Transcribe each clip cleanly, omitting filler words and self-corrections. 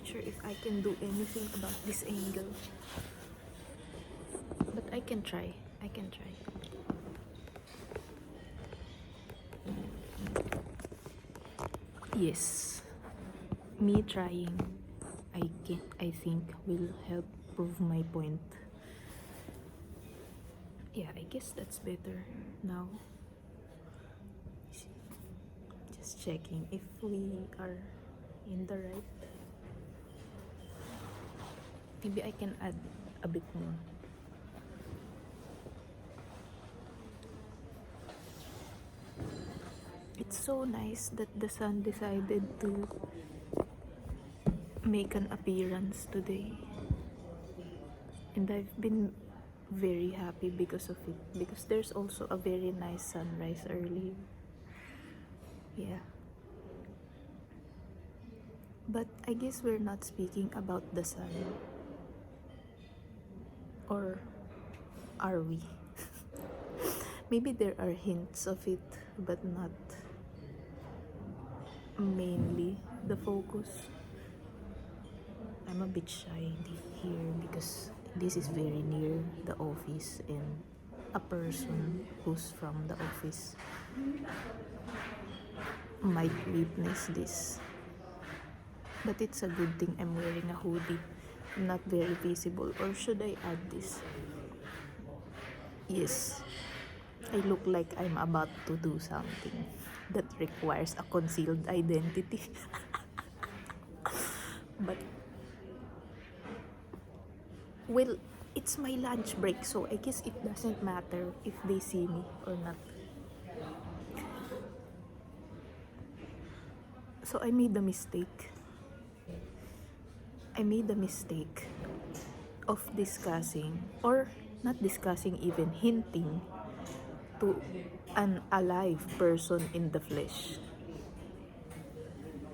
not sure if I can do anything about this angle, but I can try. Yes, me trying, I think will help prove my point. Yeah, I guess that's better now. Just checking if we are in the right. Maybe I can add a bit more. It's so nice that the sun decided to make an appearance today, and I've been very happy because of it, because there's also a very nice sunrise earlier. Yeah, but I guess we're not speaking about the sun, or are we? Maybe there are hints of it, but not mainly the focus. I'm a bit shy here because this is very near the office, and a person who's from the office might witness this. But it's a good thing I'm wearing a hoodie, not very visible. Or should I add this? Yes, I look like I'm about to do something that requires a concealed identity. But, well, it's my lunch break, so I guess it doesn't matter if they see me or not. So I made the mistake. Of discussing, or not discussing, even hinting to an alive person in the flesh.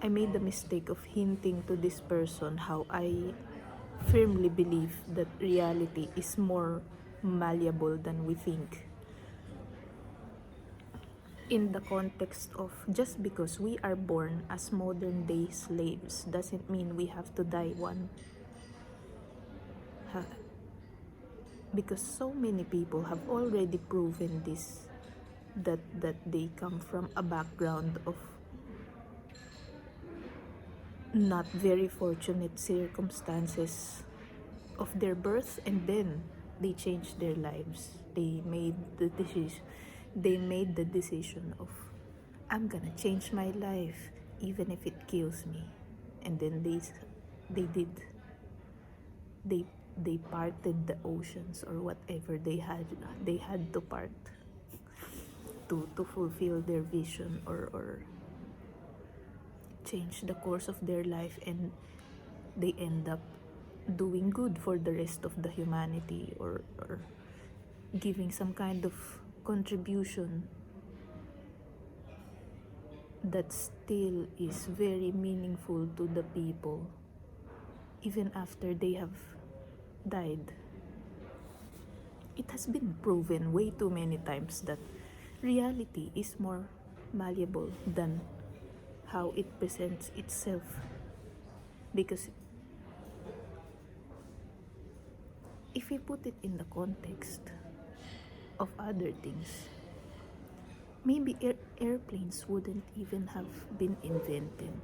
I made the mistake of hinting to this person how I firmly believe that reality is more malleable than we think. In the context of, just because we are born as modern day slaves doesn't mean we have to die one. Because so many people have already proven this, that they come from a background of not very fortunate circumstances of their birth, and then they changed their lives. They made the decision of, I'm gonna change my life even if it kills me. And then they did. They parted the oceans, or whatever they had to part to fulfill their vision, or change the course of their life, and they end up doing good for the rest of the humanity, or giving some kind of contribution that still is very meaningful to the people even after they have died. It has been proven way too many times that reality is more malleable than how it presents itself. Because if we put it in the context of other things, maybe airplanes wouldn't even have been invented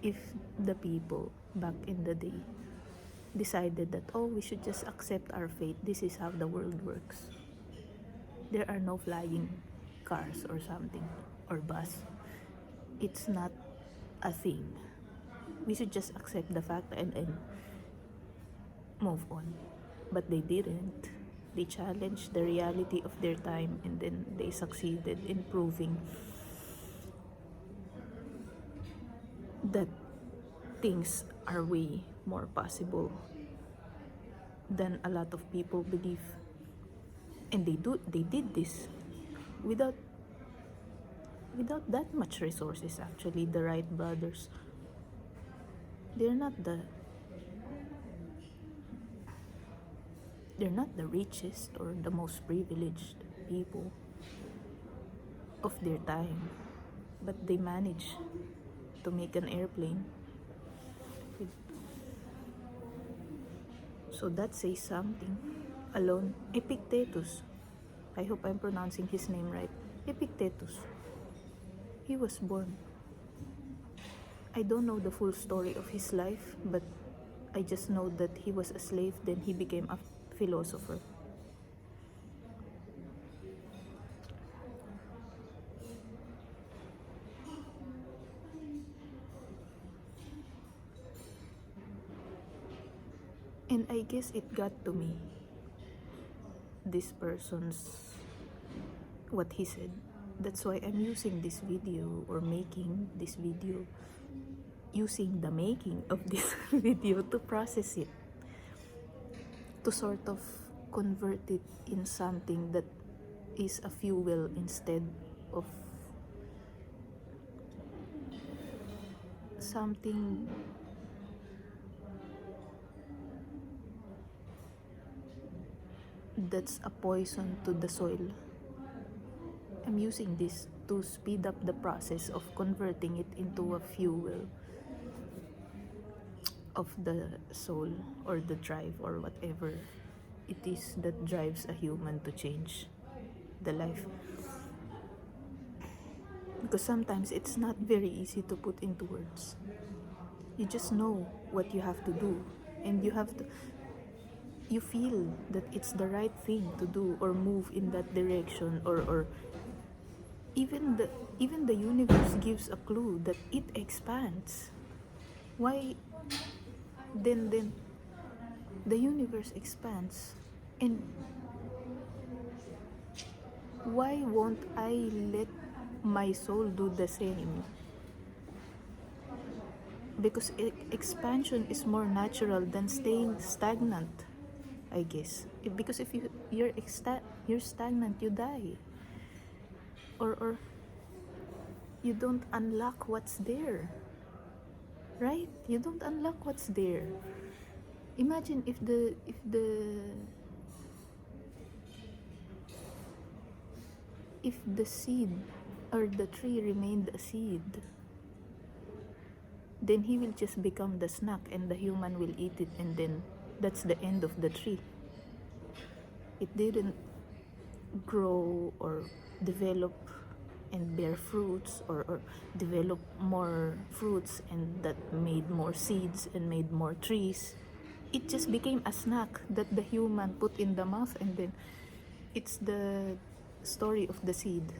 if the people back in the day decided that, oh, we should just accept our fate. This is how the world works. There are no flying cars or something, or bus. It's not a thing. We should just accept the fact and move on. But they didn't. They challenged the reality of their time, and then they succeeded in proving that things are way more possible than a lot of people believe. And they did this without that much resources. Actually, the Wright brothers, they're not the richest or the most privileged people of their time, but they managed to make an airplane So that says something alone. Epictetus, I hope I'm pronouncing his name right. Epictetus, he was born. I don't know the full story of his life, but I just know that he was a slave, then he became a philosopher. And I guess it got to me, this person's, what he said. That's why I'm using this video, or making this video, using the making of this video to process it, to sort of convert it in something that is a fuel instead of something that's a poison to the soil. I'm using this to speed up the process of converting it into a fuel of the soul, or the drive, or whatever it is that drives a human to change the life. Because sometimes it's not very easy to put into words. You just know what you have to do, and you feel that it's the right thing to do, or move in that direction, or even the universe gives a clue that it expands. Why then the universe expands, and why won't I let my soul do the same? Because expansion is more natural than staying stagnant, I guess. Because if you're stagnant, you die, or you don't unlock what's there, right? You don't unlock what's there. Imagine if the seed, or the tree, remained a seed, then he will just become the snack, and the human will eat it, and then that's the end of the tree. It didn't grow, or develop, and bear fruits, or develop more fruits, and that made more seeds and made more trees. It just became a snack that the human put in the mouth, and then it's the story of the seed.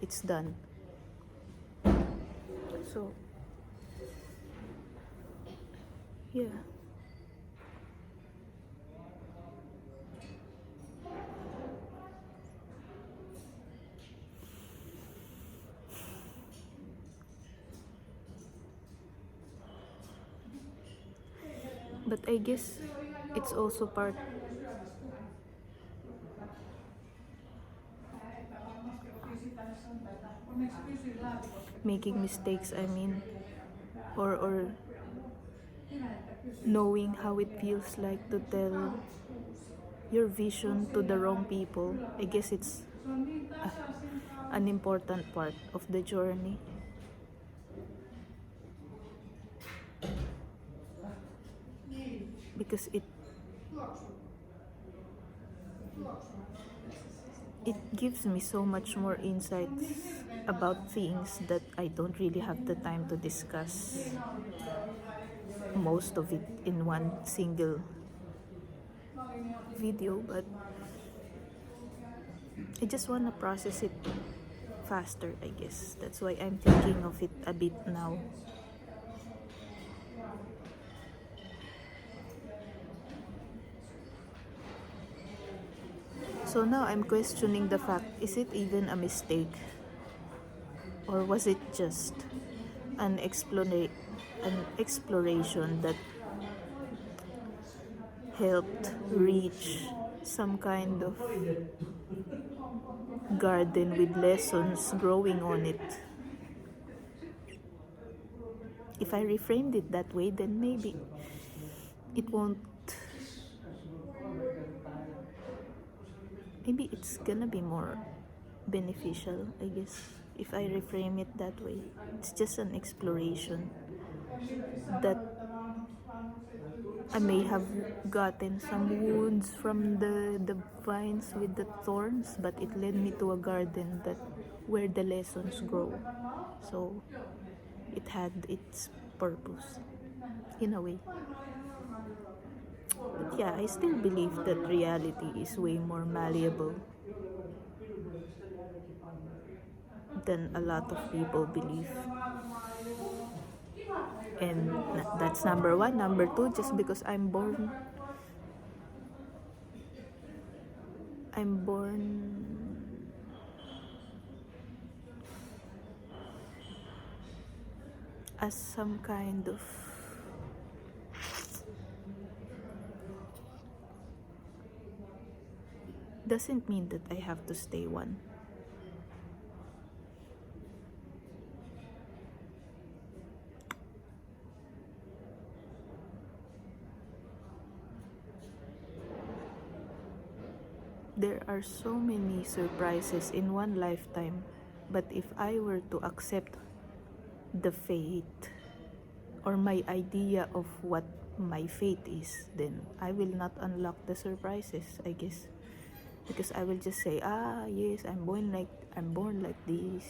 It's done. So yeah, but I guess it's also part making mistakes, I mean, or knowing how it feels like to tell your vision to the wrong people. I guess it's an important part of the journey. Because it gives me so much more insights about things that I don't really have the time to discuss most of it in one single video, but I just want to process it faster, I guess. That's why I'm thinking of it a bit now. So now I'm questioning the fact, is it even a mistake? Or was it just an exploration that helped reach some kind of garden with lessons growing on it? If I reframed it that way, then maybe it won't. Maybe it's gonna be more beneficial, I guess, if I reframe it that way. It's just an exploration that I may have gotten some wounds from the vines with the thorns, but it led me to a garden that where the lessons grow. So it had its purpose in a way. But yeah, I still believe that reality is way more malleable than a lot of people believe. And that's number one. Number two, just because I'm born as some kind of doesn't mean that I have to stay one. There are so many surprises in one lifetime, but if I were to accept the fate or my idea of what my fate is, then I will not unlock the surprises, I guess. Because I will just say, yes, I'm born like this.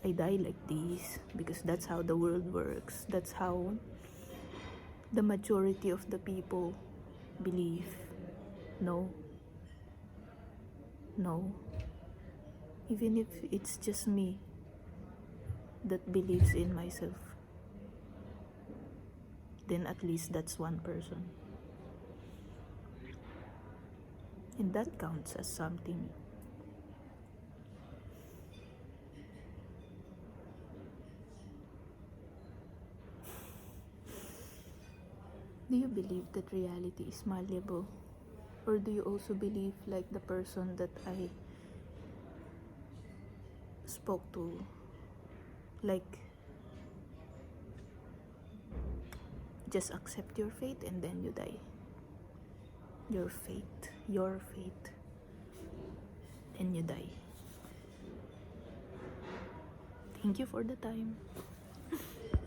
I die like this because that's how the world works. That's how the majority of the people believe. No. No. Even if it's just me that believes in myself, then at least that's one person. And that counts as something. Do you believe that reality is malleable? Or do you also believe, like the person that I spoke to, like, just accept your fate and then you die? Your fate, and you die. Thank you for the time.